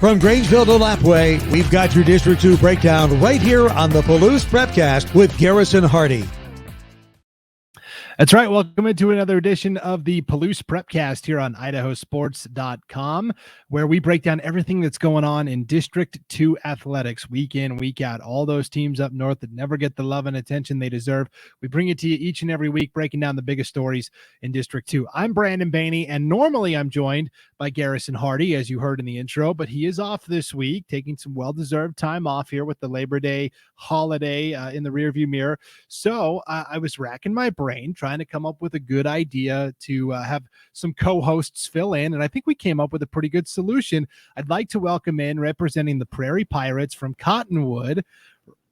From Grangeville to Lapway, we've got your District 2 breakdown right here on the Palouse Prepcast with Garrison Hardie. That's right. Welcome into another edition of the Palouse Prepcast here on IdahoSports.com, where we break down everything that's going on in District 2 athletics week in, week out. All those teams up north that never get the love and attention they deserve. We bring it to you each and every week, breaking down the biggest stories in District 2. I'm Brandon Baney, and normally I'm joined by Garrison Hardie, as you heard in the intro, but he is off this week, taking some well-deserved time off here with the Labor Day holiday in the rearview mirror. So I was racking my brain trying to come up with a good idea to have some co-hosts fill in, and I think we came up with a pretty good solution. I'd like to welcome in, representing the Prairie Pirates from Cottonwood,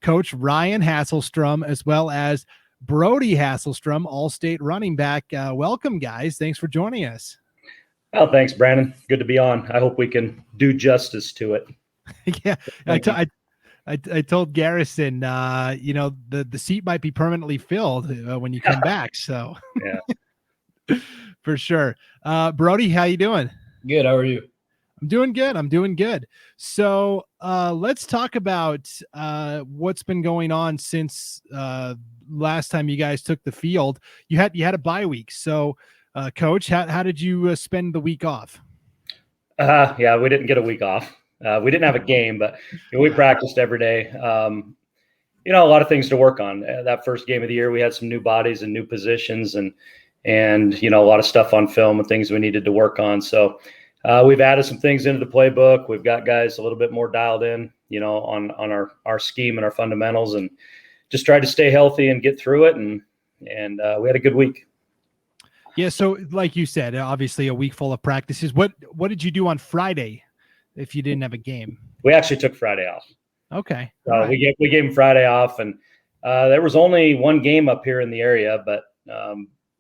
Coach Ryan Hasselstrom, as well as Brody Hasselstrom, all-state running back. Welcome, guys. Thanks for joining us. Well, thanks, Brandon. Good to be on. I hope we can do justice to it. Yeah, I told Garrison, the seat might be permanently filled when you come back. So yeah, for sure. Brody, how you doing? Good. How are you? I'm doing good. So let's talk about what's been going on since last time you guys took the field. You had a bye week. So Coach, how did you spend the week off? Yeah, we didn't get a week off. We didn't have a game, but we practiced every day. A lot of things to work on. That first game of the year, we had some new bodies and new positions and a lot of stuff on film and things we needed to work on. So we've added some things into the playbook. We've got guys a little bit more dialed in, on our scheme and our fundamentals, and just tried to stay healthy and get through it. And we had a good week. Yeah. So like you said, obviously a week full of practices. What did you do on Friday if you didn't have a game? We actually took Friday off. Okay. So right. we gave him Friday off, and there was only one game up here in the area, but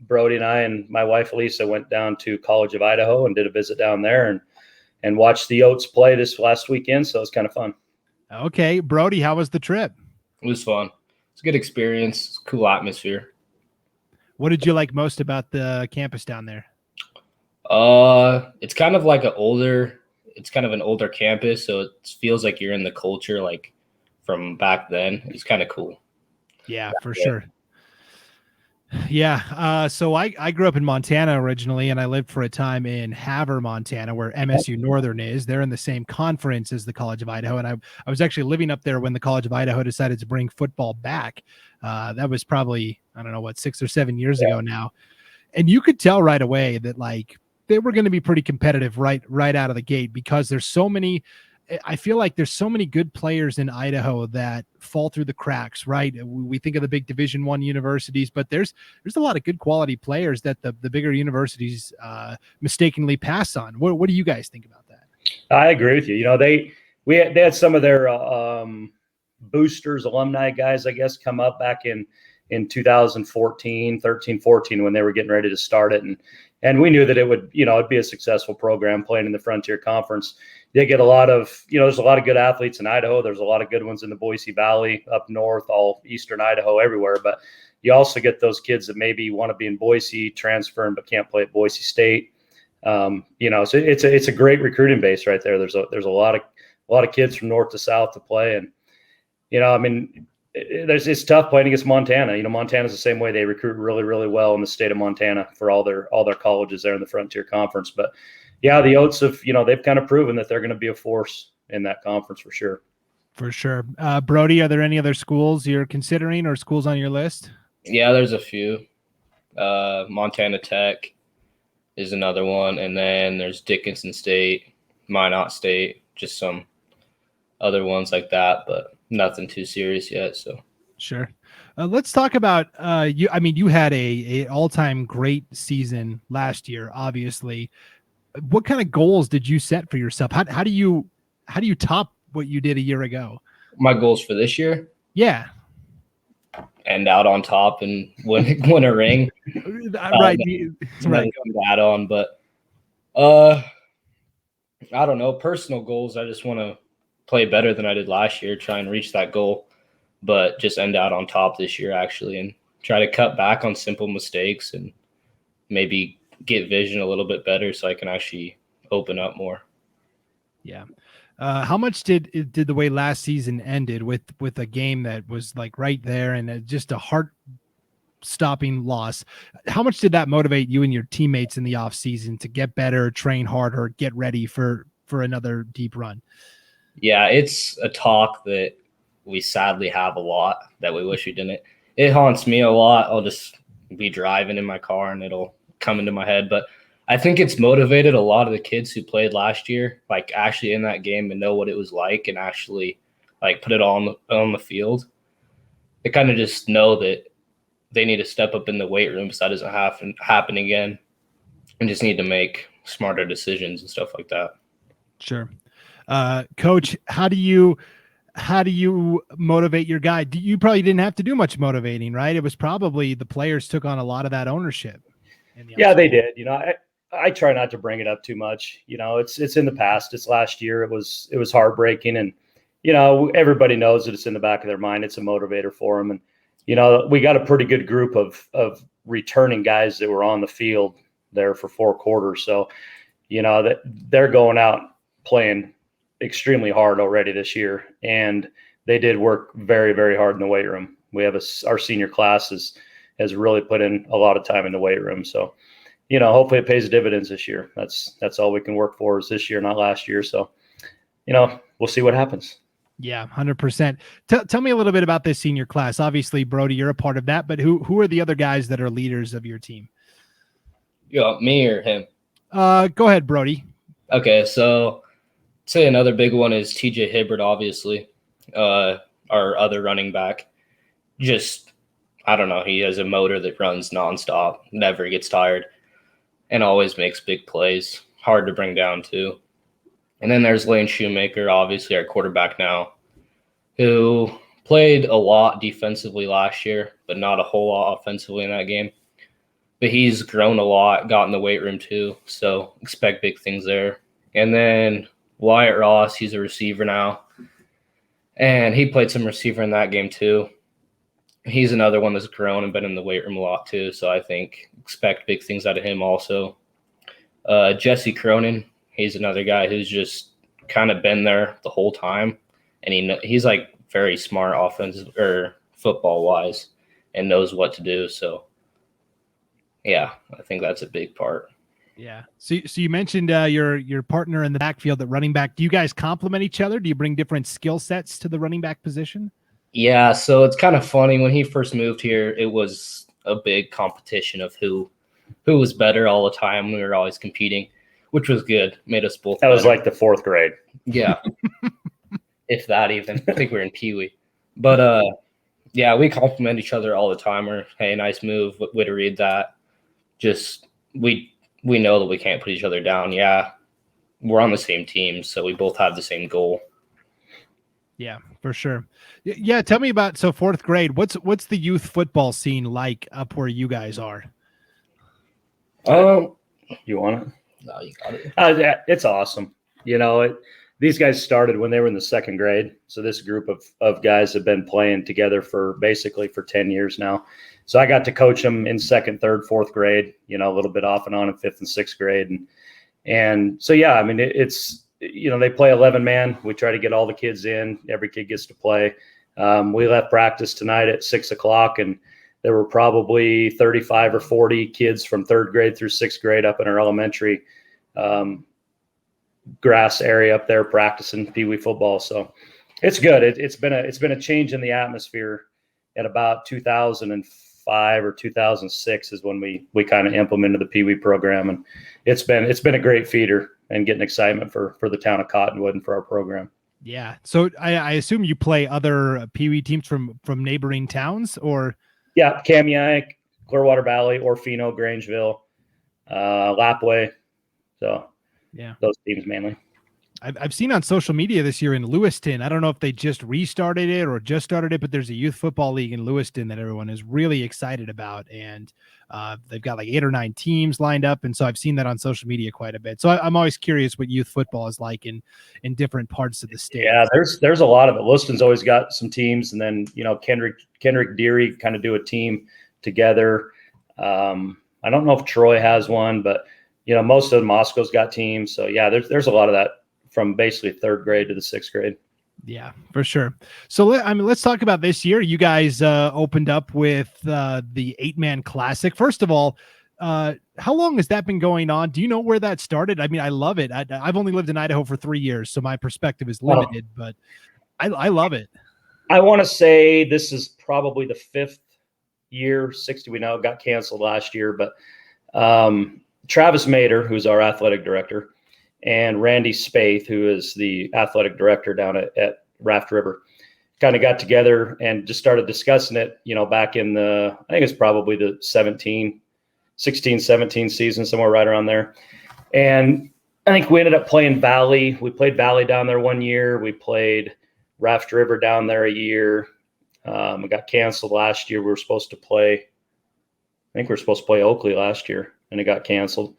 Brody and I and my wife Lisa went down to College of Idaho and did a visit down there and watched the Oats play this last weekend. So it was kind of fun. Okay. Brody, how was the trip? It was fun. It's a good experience. Cool atmosphere. What did you like most about the campus down there? It's kind of like an older campus, so it feels like you're in the culture like from back then. It's kind of cool. Yeah, for sure. Yeah. So I grew up in Montana originally, and I lived for a time in Havre, Montana, where MSU Northern is. They're in the same conference as the College of Idaho. And I was actually living up there when the College of Idaho decided to bring football back. That was probably, 6 or 7 years ago now. And you could tell right away that they were going to be pretty competitive right out of the gate, because I feel like there's so many good players in Idaho that fall through the cracks, right? We think of the big Division I universities, but there's a lot of good quality players that the bigger universities mistakenly pass on. What do you guys think about that? I agree with you. They had some of their boosters, alumni guys, I guess, come up back in 2014, 13, 14, when they were getting ready to start it. And we knew that it would, it'd be a successful program playing in the Frontier Conference. They get a lot of, there's a lot of good athletes in Idaho. There's a lot of good ones in the Boise Valley, up north, all eastern Idaho, everywhere. But you also get those kids that maybe want to be in Boise, transferring, but can't play at Boise State. So it's a great recruiting base right there. There's a lot of kids from north to south to play. And, it's tough playing against Montana. Montana's the same way. They recruit really, really well in the state of Montana for all their colleges there in the Frontier Conference. But yeah, the Oats have, they've kind of proven that they're going to be a force in that conference for sure. For sure. Brody, are there any other schools you're considering or schools on your list? Yeah, there's a few. Montana Tech is another one. And then there's Dickinson State, Minot State, just some other ones like that, but nothing too serious yet. So sure. Let's talk about you. I mean, you had a all-time great season last year, obviously. What kind of goals did you set for yourself? How do you top what you did a year ago? My goals for this year? Yeah. End out on top and win a ring. Right. Right. That on, but I don't know. Personal goals, I just want to play better than I did last year, try and reach that goal, but just end out on top this year actually, and try to cut back on simple mistakes and maybe get vision a little bit better so I can actually open up more. Yeah. How much did the way last season ended with a game that was like right there and just a heart-stopping loss? How much did that motivate you and your teammates in the off season to get better, train harder, get ready for another deep run? Yeah, it's a talk that we sadly have a lot that we wish we didn't. It haunts me a lot. I'll just be driving in my car and it'll come into my head. But I think it's motivated a lot of the kids who played last year, like actually in that game and know what it was like and actually like put it on the field. They kind of just know that they need to step up in the weight room so that doesn't happen again, and just need to make smarter decisions and stuff like that. Sure. Coach, how do you motivate your guy? You probably didn't have to do much motivating, right? It was probably the players took on a lot of that ownership. Yeah, they did. I try not to bring it up too much. It's in the past. It's last year. It was heartbreaking, and everybody knows that it's in the back of their mind. It's a motivator for them, and we got a pretty good group of returning guys that were on the field there for 4 quarters. So that they're going out playing extremely hard already this year, and they did work very, very hard in the weight room. We have our senior class has really put in a lot of time in the weight room. So, hopefully it pays dividends this year. That's all we can work for is this year, not last year. So, we'll see what happens. Yeah, 100%. Tell me a little bit about this senior class. Obviously, Brody, you're a part of that, but who are the other guys that are leaders of your team? Me or him? Go ahead, Brody. Okay, so say another big one is TJ Hibbert, obviously, our other running back. Just, I don't know, he has a motor that runs nonstop, never gets tired, and always makes big plays. Hard to bring down, too. And then there's Lane Shoemaker, obviously our quarterback now, who played a lot defensively last year, but not a whole lot offensively in that game. But he's grown a lot, got in the weight room too, so expect big things there. And then Wyatt Ross, he's a receiver now, and he played some receiver in that game too. He's another one that's grown and been in the weight room a lot too, so I think expect big things out of him also. Jesse Cronin, he's another guy who's just kind of been there the whole time, and he's like very smart offensive or football wise and knows what to do. So yeah, I think that's a big part. Yeah. So you mentioned your partner in the backfield at running back. Do you guys complement each other? Do you bring different skill sets to the running back position? Yeah. So it's kind of funny. When he first moved here, it was a big competition of who was better all the time. We were always competing, which was good. Made us both. That was like the 4th grade. Yeah. If that even. I think we were in Pee Wee. But yeah, we compliment each other all the time. We're, hey, nice move. Way to read that. Just we know that we can't put each other down. Yeah, we're on the same team, so we both have the same goal. Yeah, for sure. Yeah, tell me about 4th grade. What's the youth football scene like up where you guys are? You want it? No, you got it. It's awesome. These guys started when they were in the 2nd grade. So this group of guys have been playing together for 10 years now. So I got to coach them in 2nd, 3rd, 4th grade, a little bit off and on in 5th and 6th grade. And so, yeah, I mean, it's, they play 11-man. We try to get all the kids in. Every kid gets to play. We left practice tonight at 6:00, and there were probably 35 or 40 kids from 3rd grade through 6th grade up in our elementary grass area up there practicing Pee Wee football. So it's good. It's been a change in the atmosphere at about 2005 or 2006 is when we kind of implemented the Pee Wee program, and it's been a great feeder and getting excitement for the town of Cottonwood and for our program. Yeah. So I assume you play other Pee Wee teams from neighboring towns, or? Yeah, Kamiah, Clearwater Valley, Orfino, Grangeville, Lapway. So yeah, those teams mainly. I've seen on social media this year in Lewiston. I don't know if they just restarted it or just started it, but there's a youth football league in Lewiston that everyone is really excited about. And they've got like 8 or 9 teams lined up. And so I've seen that on social media quite a bit. So I'm always curious what youth football is like in different parts of the state. Yeah, there's a lot of it. Lewiston's always got some teams. And then, Kendrick Deary kind of do a team together. I don't know if Troy has one, but, most of Moscow's got teams. So, yeah, there's a lot of that from basically third grade to the sixth grade. Yeah, for sure. So let's talk about this year. You guys opened up with the 8-man classic. First of all, how long has that been going on? Do you know where that started? I mean, I love it. I've only lived in Idaho for 3 years, so my perspective is limited, but I love it. I want to say this is probably the 5th year. 60, we know it got canceled last year, but Travis Mader, who's our athletic director, and Randy Spaeth, who is the athletic director down at Raft River, kind of got together and just started discussing it, back in I think it's probably the 16, 17 season, somewhere right around there. And I think we ended up playing Valley. We played Valley down there one year. We played Raft River down there a year. It got canceled last year. I think we were supposed to play Oakley last year, and it got canceled.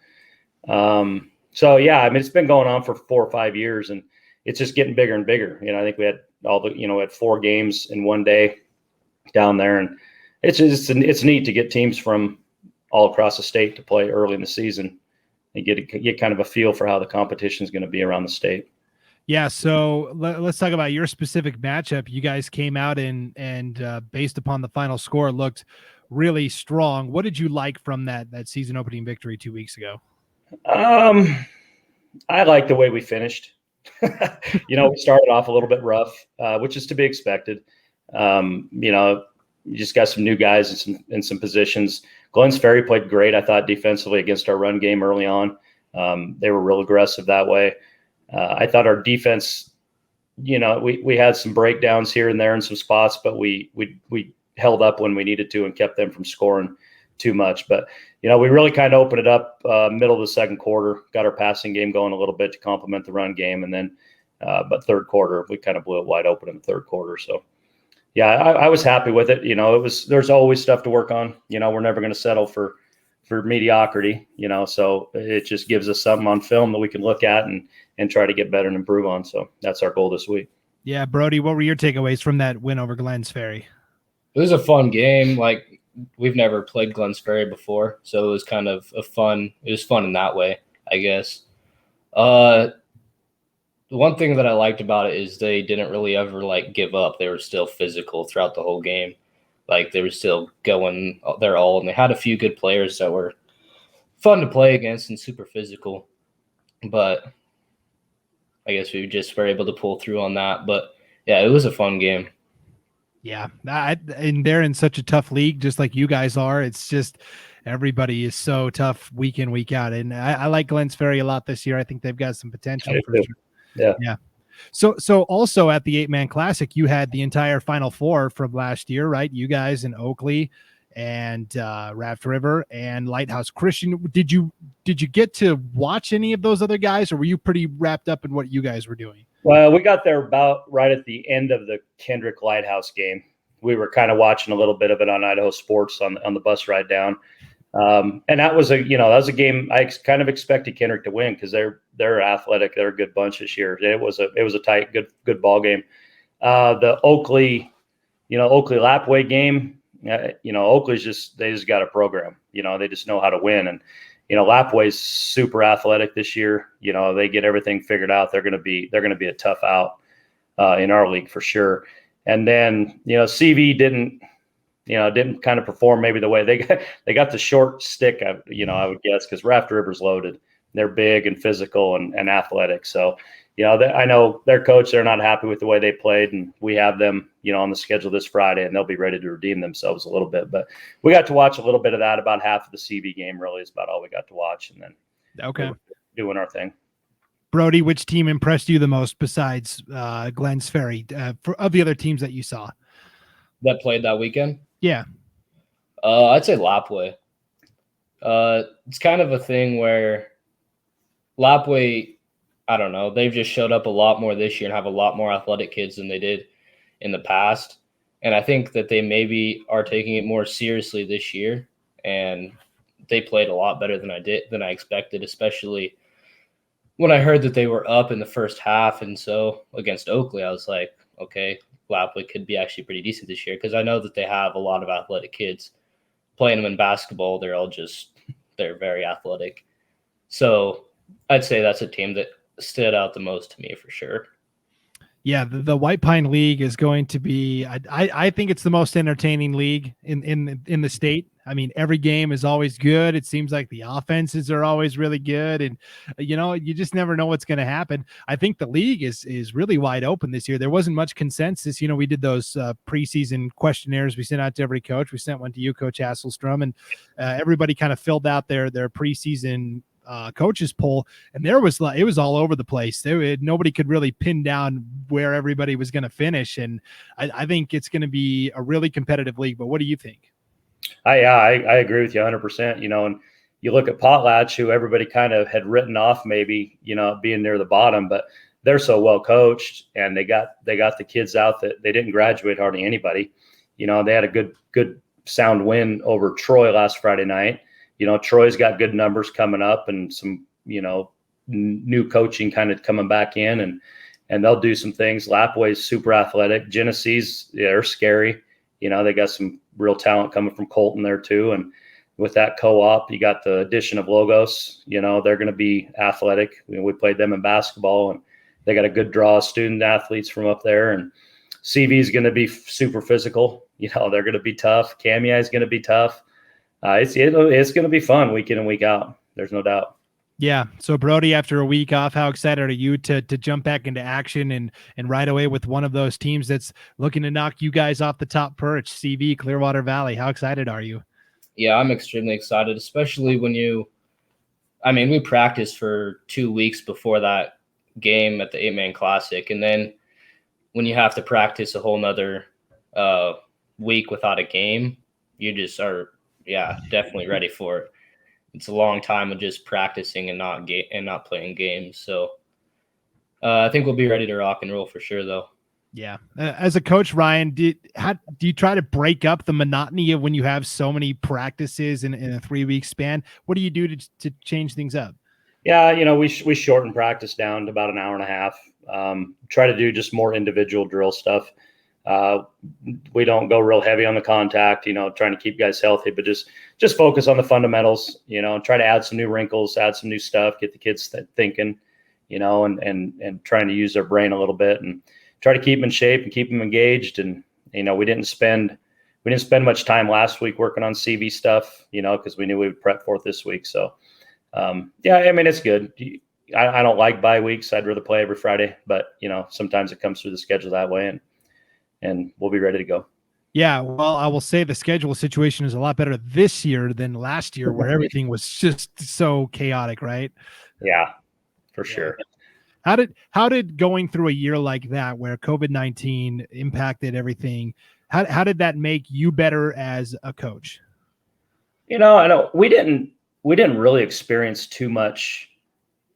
So yeah, I mean, it's been going on for 4 or 5 years, and it's just getting bigger and bigger. I think we had we had 4 games in one day down there, and it's neat to get teams from all across the state to play early in the season and get kind of a feel for how the competition is going to be around the state. Yeah, so let's talk about your specific matchup. You guys came out and based upon the final score, looked really strong. What did you like from that season opening victory 2 weeks ago? I like the way we finished. We started off a little bit rough, which is to be expected. You just got some new guys in some positions. Glens Ferry played great, I thought, defensively against our run game early on. They were real aggressive that way. I thought our defense, we had some breakdowns here and there in some spots, but we held up when we needed to and kept them from scoring too much. But, we really kind of opened it up middle of the second quarter, got our passing game going a little bit to complement the run game. And then, but third quarter, we kind of blew it wide open in the third quarter. So, yeah, I was happy with it. There's always stuff to work on. We're never going to settle for mediocrity, so it just gives us something on film that we can look at and try to get better and improve on. So that's our goal this week. Yeah. Brody, what were your takeaways from that win over Glens Ferry? It was a fun game. Like, we've never played Glens Ferry before, so it was kind of fun in that way, I guess. The one thing that I liked about it is they didn't really ever give up. They were still physical throughout the whole game. Like, they were still going their all, and they had a few good players that were fun to play against and super physical. But I guess we just were able to pull through on that. But yeah, it was a fun game. Yeah, and they're in such a tough league, just like you guys are. It's just everybody is so tough week in, week out. And I like Glens Ferry a lot this year. I think they've got some potential for sure. Yeah. So also at the 8-man classic, you had the entire Final Four from last year, right? You guys in Oakley and Raft River and Lighthouse Christian. Did you get to watch any of those other guys, or were you pretty wrapped up in what you guys were doing? Well, we got there about right at the end of the Kendrick Lighthouse game. We were kind of watching a little bit of it on Idaho Sports on the bus ride down. And that was a game I kind of expected Kendrick to win because they're athletic. They're a good bunch this year. It was a tight, good ball game. The Oakley Lapway game, Oakley's they just got a program. They just know how to win. And Lapway's super athletic this year. They get everything figured out. They're going to be a tough out in our league for sure. And then CV didn't kind of perform maybe the way they got the short stick. I would guess because Raft River's loaded. They're big and physical and athletic. So I know their coach. They're not happy with the way they played, and we have them on the schedule this Friday, and they'll be ready to redeem themselves a little bit. But we got to watch a little bit of that. About half of the CV game really is about all we got to watch, and then doing our thing. Brody, which team impressed you the most besides Glens Ferry of the other teams that you saw that played that weekend? Yeah. I'd say Lapway. It's kind of a thing where Lapway, I don't know, they've just showed up a lot more this year and have a lot more athletic kids than they did in the past. And I think that they maybe are taking it more seriously this year. And they played a lot better than I expected, especially when I heard that they were up in the first half. And so against Oakley, I was like, okay, Lapway could be actually pretty decent this year, because I know that they have a lot of athletic kids. Playing them in basketball, they're very athletic. So I'd say that's a team that stood out the most to me for sure. Yeah, the White Pine League is going to be. I think it's the most entertaining league in the state. I mean, every game is always good. It seems like the offenses are always really good, and you just never know what's going to happen. I think the league is really wide open this year. There wasn't much consensus. We did those preseason questionnaires we sent out to every coach. We sent one to you, Coach Hasselstrom, and everybody kind of filled out their preseason coaches poll, and it was all over the place. Nobody could really pin down where everybody was going to finish, and I think it's going to be a really competitive league. But what do you think? I agree with you 100%. And you look at Potlatch, who everybody kind of had written off, maybe being near the bottom, but they're so well coached, and they got the kids out that they didn't graduate hardly anybody. They had a good sound win over Troy last Friday night. Troy's got good numbers coming up, and some, new coaching kind of coming back in, and they'll do some things. Lapway's super athletic. Genesee's, they're scary. They got some real talent coming from Colton there too. And with that co-op, you got the addition of Logos. They're going to be athletic. We played them in basketball, and they got a good draw of student athletes from up there. And CV is going to be super physical. They're going to be tough. Cami is going to be tough. It's going to be fun week in and week out. There's no doubt. Yeah. So Brody, after a week off, how excited are you to jump back into action and right away with one of those teams that's looking to knock you guys off the top perch, CV, Clearwater Valley? How excited are you? Yeah, I'm extremely excited, especially when we practiced for 2 weeks before that game at the 8-man classic. And then when you have to practice a whole nother week without a game, you just are, definitely ready for it. It's a long time of just practicing and not playing games. So I think we'll be ready to rock and roll for sure, though. Yeah. As a coach, Ryan, do you try to break up the monotony of when you have so many practices in a 3-week span? What do you do to change things up? Yeah, we shorten practice down to about an hour and a half. Try to do just more individual drill stuff. We don't go real heavy on the contact, trying to keep guys healthy, but just focus on the fundamentals, try to add some new wrinkles, add some new stuff, get the kids thinking, and trying to use their brain a little bit, and try to keep them in shape and keep them engaged. And, we didn't spend much time last week working on CV stuff, because we knew we would prep for it this week. So, it's good. I don't like bye weeks. I'd rather play every Friday, but sometimes it comes through the schedule that way, and we'll be ready to go. Yeah, well, I will say the schedule situation is a lot better this year than last year, where everything was just so chaotic, right? Yeah, for sure. How did going through a year like that, where COVID-19 impacted everything, how did that make you better as a coach? I know we didn't really experience too much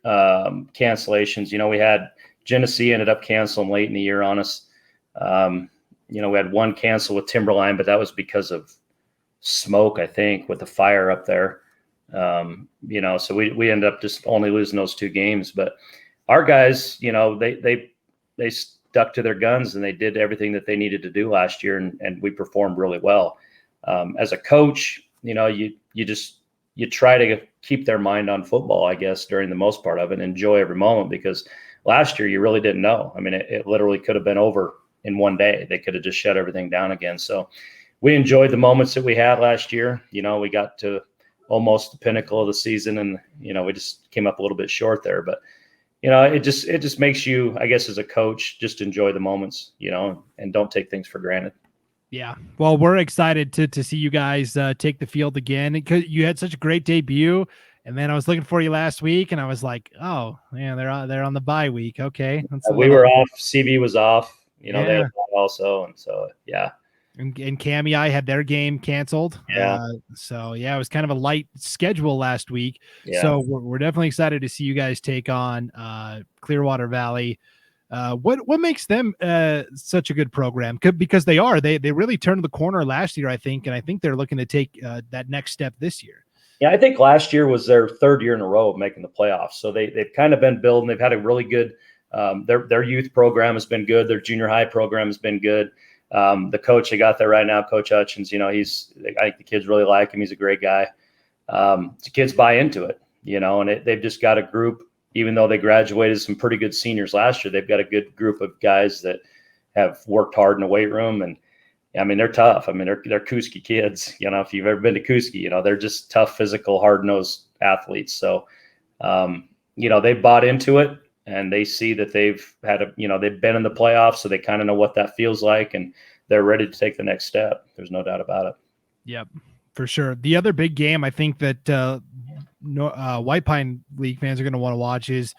cancellations. We had Genesee ended up canceling late in the year on us. We had one cancel with Timberline, but that was because of smoke, I think, with the fire up there. So we ended up just only losing those 2 games. But our guys, they stuck to their guns, and they did everything that they needed to do last year, and we performed really well. As a coach, you try to keep their mind on football, I guess, during the most part of it, and enjoy every moment, because last year you really didn't know. I mean, it literally could have been over in one day. They could have just shut everything down again. So we enjoyed the moments that we had last year. We got to almost the pinnacle of the season, and, we just came up a little bit short there, but it just makes you, I guess, as a coach, just enjoy the moments, and don't take things for granted. Yeah. Well, we're excited to see you guys take the field again, because you had such a great debut. And then I was looking for you last week, and I was like, oh yeah, they're on the bye week. Okay. We were off. CV was off. They had also, and so yeah. And Cami I had their game canceled. Yeah. It was kind of a light schedule last week. Yeah. So we're definitely excited to see you guys take on Clearwater Valley. What makes them such a good program? Because they really turned the corner last year, I think, and I think they're looking to take that next step this year. Yeah, I think last year was their 3rd year in a row of making the playoffs. So they've kind of been building. They've had a really good their youth program has been good. Their junior high program has been good. The coach they got there right now, Coach Hutchins, I think the kids really like him. He's a great guy. The kids buy into it, and they've just got a group even though they graduated some pretty good seniors last year, they've got a good group of guys that have worked hard in the weight room. And I mean, they're tough. I mean, they're Kuski kids. You know, if you've ever been to Kuski, you know, they're just tough, physical, hard-nosed athletes. So, you know, they've bought into it, and they see that they've been in the playoffs, so they kind of know what that feels like, and they're ready to take the next step. There's no doubt about it. Yep, for sure. The other big game I think that White Pine League fans are going to want to watch is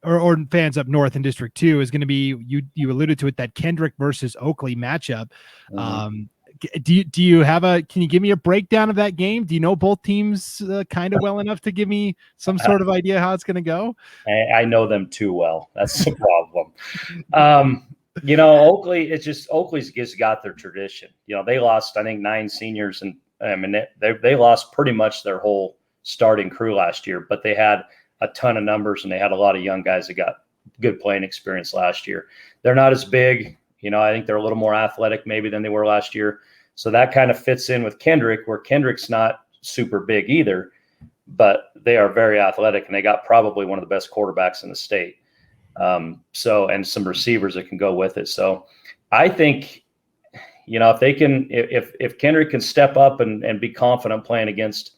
or fans up north in District 2 is going to be, you alluded to it, that Kendrick versus Oakley matchup. Mm-hmm. Do you have can you give me a breakdown of that game? Do you know both teams kind of well enough to give me some sort of idea how it's going to go? I know them too well. That's the problem. You know, Oakley's just got their tradition. You know, they lost, I think, 9 seniors, and I mean, they lost pretty much their whole starting crew last year, but they had a ton of numbers, and they had a lot of young guys that got good playing experience last year. They're not as big. You know, I think they're a little more athletic maybe than they were last year. So that kind of fits in with Kendrick, where Kendrick's not super big either, but they are very athletic, and they got probably one of the best quarterbacks in the state. And some receivers that can go with it. So I think, you know, if Kendrick can step up and be confident playing against,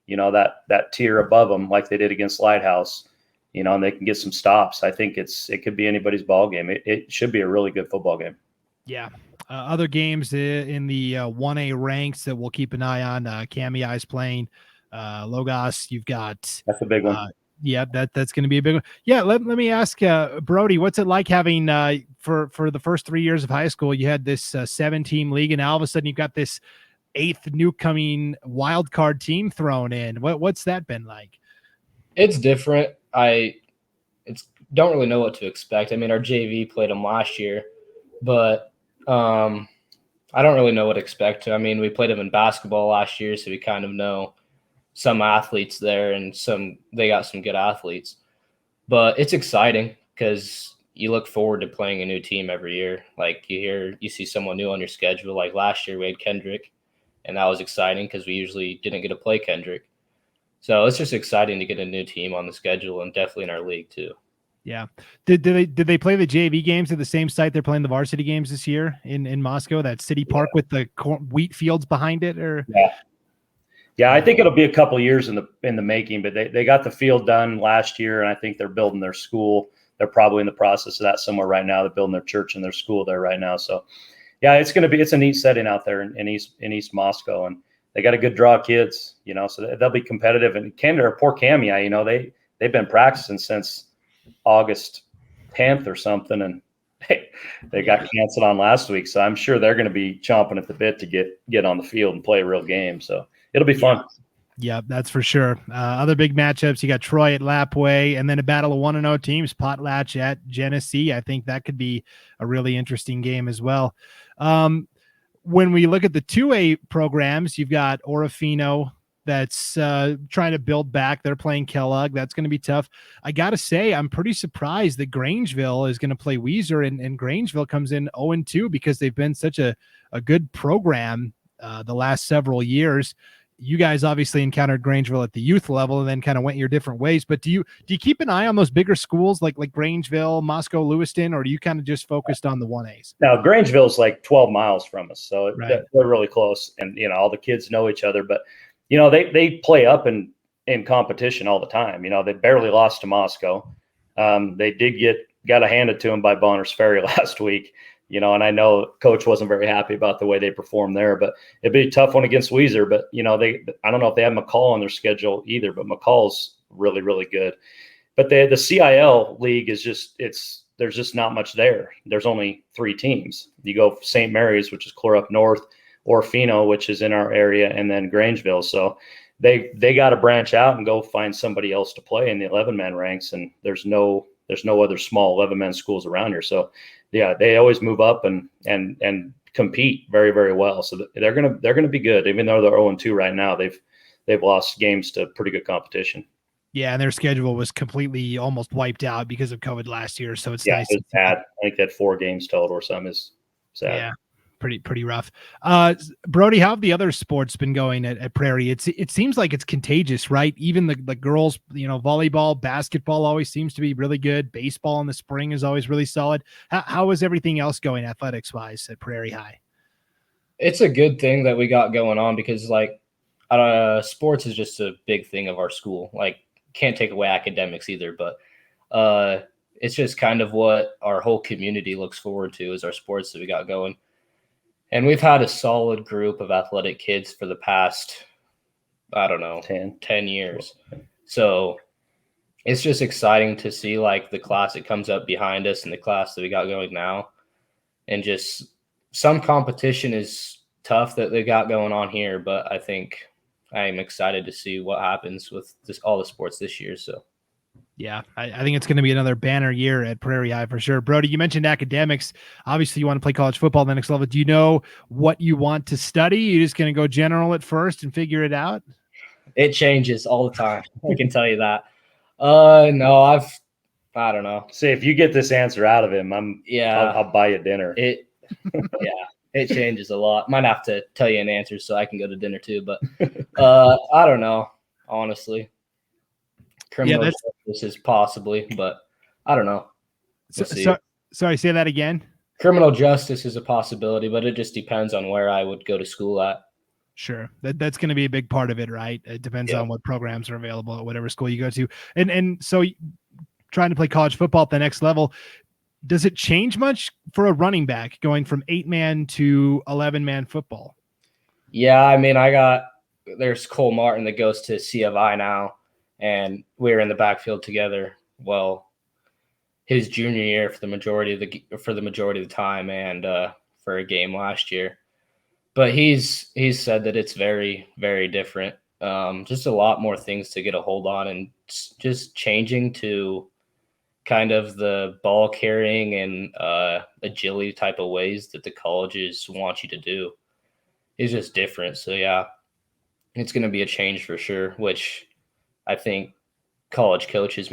you know, that tier above them, like they did against Lighthouse, you know, and they can get some stops, I think it could be anybody's ball game. It should be a really good football game. Yeah. Other games in the 1A ranks that we'll keep an eye on. Cami is playing Logos. You've got that's a big one. Yeah, that's going to be a big one. Yeah, let me ask Brody, what's it like having for the first 3 years of high school, you had this 7-team league, and now all of a sudden you've got this 8th new coming wild card team thrown in. What's that been like? It's different. Don't really know what to expect. I mean, our JV played them last year, but I don't really know what to expect. I mean, we played them in basketball last year, so we kind of know some athletes there, and they got some good athletes. But it's exciting because you look forward to playing a new team every year. Like you see someone new on your schedule. Like last year we had Kendrick, and that was exciting because we usually didn't get to play Kendrick. So it's just exciting to get a new team on the schedule, and definitely in our league too. Yeah. Did they play the JV games at the same site they're playing the varsity games this year in Moscow, that city park with the wheat fields behind it? Or yeah, I think it'll be a couple years in the making, but they got the field done last year, and I think they're building their school. They're probably in the process of that somewhere right now. They're building their church and their school there right now. So yeah, it's a neat setting out there in East Moscow, and they got a good draw of kids, you know, so they'll be competitive. And poor Camia, you know, they've been practicing since August 10th or something, and they got canceled on last week. So I'm sure they're going to be chomping at the bit to get on the field and play a real game. So it'll be fun. Yeah, that's for sure. Other big matchups, you got Troy at Lapway, and then a battle of 1-0 teams, Potlatch at Genesee. I think that could be a really interesting game as well. When we look at the 2A programs, you've got Orofino that's trying to build back. They're playing Kellogg. That's going to be tough. I got to say, I'm pretty surprised that Grangeville is going to play Weiser, and Grangeville comes in 0-2 because they've been such a good program the last several years. You guys obviously encountered Grangeville at the youth level and then kind of went your different ways. But do you keep an eye on those bigger schools like Grangeville, Moscow, Lewiston, or do you kind of just focused on the 1As? Now, Grangeville's like 12 miles from us, so right. They're really close, and you know all the kids know each other. But you know they play up in competition all the time. You know they barely lost to Moscow. They did got a handed to them by Bonner's Ferry last week. You know, and I know Coach wasn't very happy about the way they performed there, but it'd be a tough one against Weiser. But, you know, I don't know if they have McCall on their schedule either, but McCall's really, really good. But the CIL league is there's just not much there. There's only 3 teams. You go St. Mary's, which is clear up north, Orofino, which is in our area, and then Grangeville. So they got to branch out and go find somebody else to play in the 11-man ranks. And there's no other small 11-man schools around here. So yeah, they always move up and compete very, very well. So they're gonna be good, even though they're 0-2 right now. They've lost games to pretty good competition. Yeah, and their schedule was completely almost wiped out because of COVID last year. So it's nice. It's sad. I think they had 4 games total or something. Is sad. Yeah, Pretty rough. Brody, how have the other sports been going at Prairie? It seems like it's contagious, right? Even the girls, volleyball, basketball always seems to be really good. Baseball in the spring is always really solid. How is everything else going athletics wise at Prairie High? It's a good thing that we got going on because sports is just a big thing of our school. Like, can't take away academics either, but it's just kind of what our whole community looks forward to is our sports that we got going. And we've had a solid group of athletic kids for the past, 10 years. So it's just exciting to see like the class that comes up behind us and the class that we got going now. And just some competition is tough that they got going on here, but I think I am excited to see what happens with all the sports this year. So. Yeah, I think it's going to be another banner year at Prairie High for sure. Brody, you mentioned academics. Obviously, you want to play college football at the next level. Do you know what you want to study? You're just going to go general at first and figure it out? It changes all the time. I can tell you that. No, I don't know. See, if you get this answer out of him, I'll buy you dinner. It changes a lot. Might have to tell you an answer so I can go to dinner too, but I don't know, honestly. Criminal justice is possibly, but I don't know. Sorry, say that again. Criminal justice is a possibility, but it just depends on where I would go to school at. Sure. That's going to be a big part of it, right? It depends on what programs are available at whatever school you go to. And so trying to play college football at the next level, does it change much for a running back going from 8-man to 11-man football? Yeah, I mean, there's Cole Martin that goes to C of I now. And we were in the backfield together. Well, his junior year for the majority of the time, and for a game last year. But he's said that it's very, very different. Just a lot more things to get a hold on, and just changing to kind of the ball carrying and agility type of ways that the colleges want you to do is just different. So yeah, it's going to be a change for sure, which I think college coaches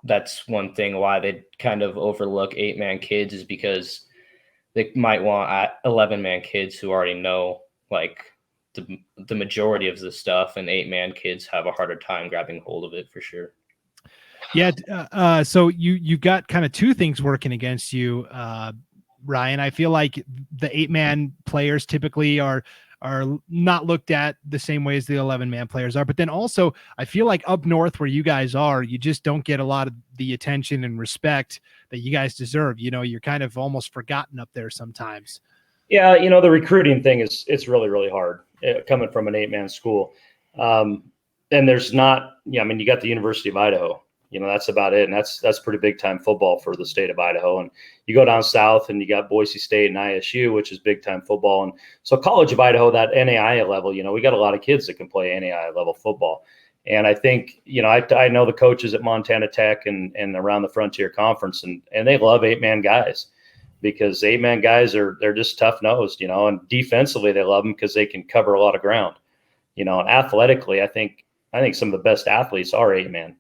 that's one thing why they kind of overlook 8-man kids is because they might want 11-man kids who already know like the majority of the stuff, and 8-man kids have a harder time grabbing hold of it for sure. Yeah. So you got kind of two things working against you, Ryan. I feel like the 8-man players typically are not looked at the same way as the 11-man players are. But then also I feel like up north where you guys are, you just don't get a lot of the attention and respect that you guys deserve. You're kind of almost forgotten up there sometimes. Yeah. The recruiting thing it's really, really hard coming from an 8-man school. And there's not, you got the University of Idaho, that's about it. And that's pretty big time football for the state of Idaho. And you go down south and you got Boise State and ISU, which is big time football. And so College of Idaho, that NAIA level, we got a lot of kids that can play NAIA level football. And I think, I know the coaches at Montana Tech and around the Frontier Conference, and they love 8-man guys because 8-man guys they're just tough nosed, and defensively they love them because they can cover a lot of ground, and athletically, I think some of the best athletes are 8-man.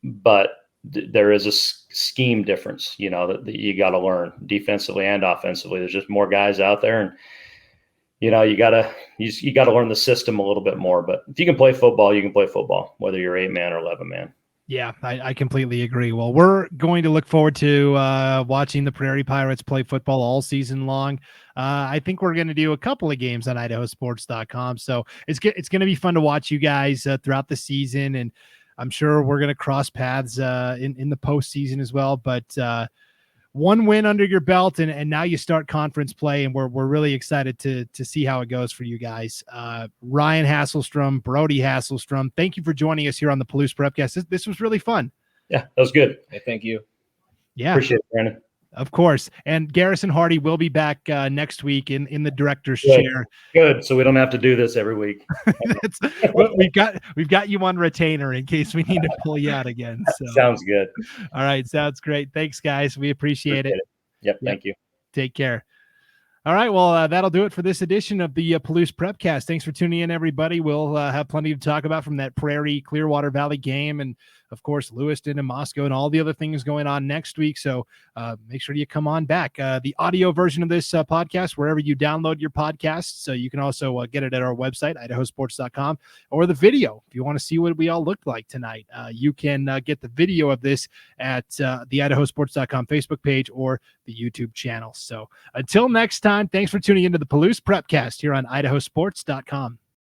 But there is a scheme difference, that you got to learn defensively and offensively. There's just more guys out there, and you got to learn the system a little bit more. But if you can play football, you can play football, whether you're 8-man or 11-man. Yeah, I completely agree. Well, we're going to look forward to watching the Prairie Pirates play football all season long. I think we're going to do a couple of games on IdahoSports.com. So it's going to be fun to watch you guys throughout the season, and I'm sure we're going to cross paths in the postseason as well. But one win under your belt, and now you start conference play, and we're really excited to see how it goes for you guys. Ryan Hasselstrom, Brody Hasselstrom, thank you for joining us here on the Palouse Prepcast. This was really fun. Yeah, that was good. Hey, thank you. Yeah, appreciate it, Brandon. Of course. And Garrison Hardie will be back next week in the director's chair. Good. So we don't have to do this every week. We've got you on retainer in case we need to pull you out again. So. Sounds good. All right. Sounds great. Thanks, guys. We appreciate it. Yep. Thank you. Take care. All right. Well, that'll do it for this edition of the Palouse Prepcast. Thanks for tuning in, everybody. We'll have plenty to talk about from that Prairie Clearwater Valley game and of course, Lewiston and Moscow and all the other things going on next week. So make sure you come on back. The audio version of this podcast, wherever you download your podcasts, so you can also get it at our website, IdahoSports.com, or the video. If you want to see what we all looked like tonight, you can get the video of this at the IdahoSports.com Facebook page or the YouTube channel. So until next time, thanks for tuning into the Palouse Prepcast here on IdahoSports.com.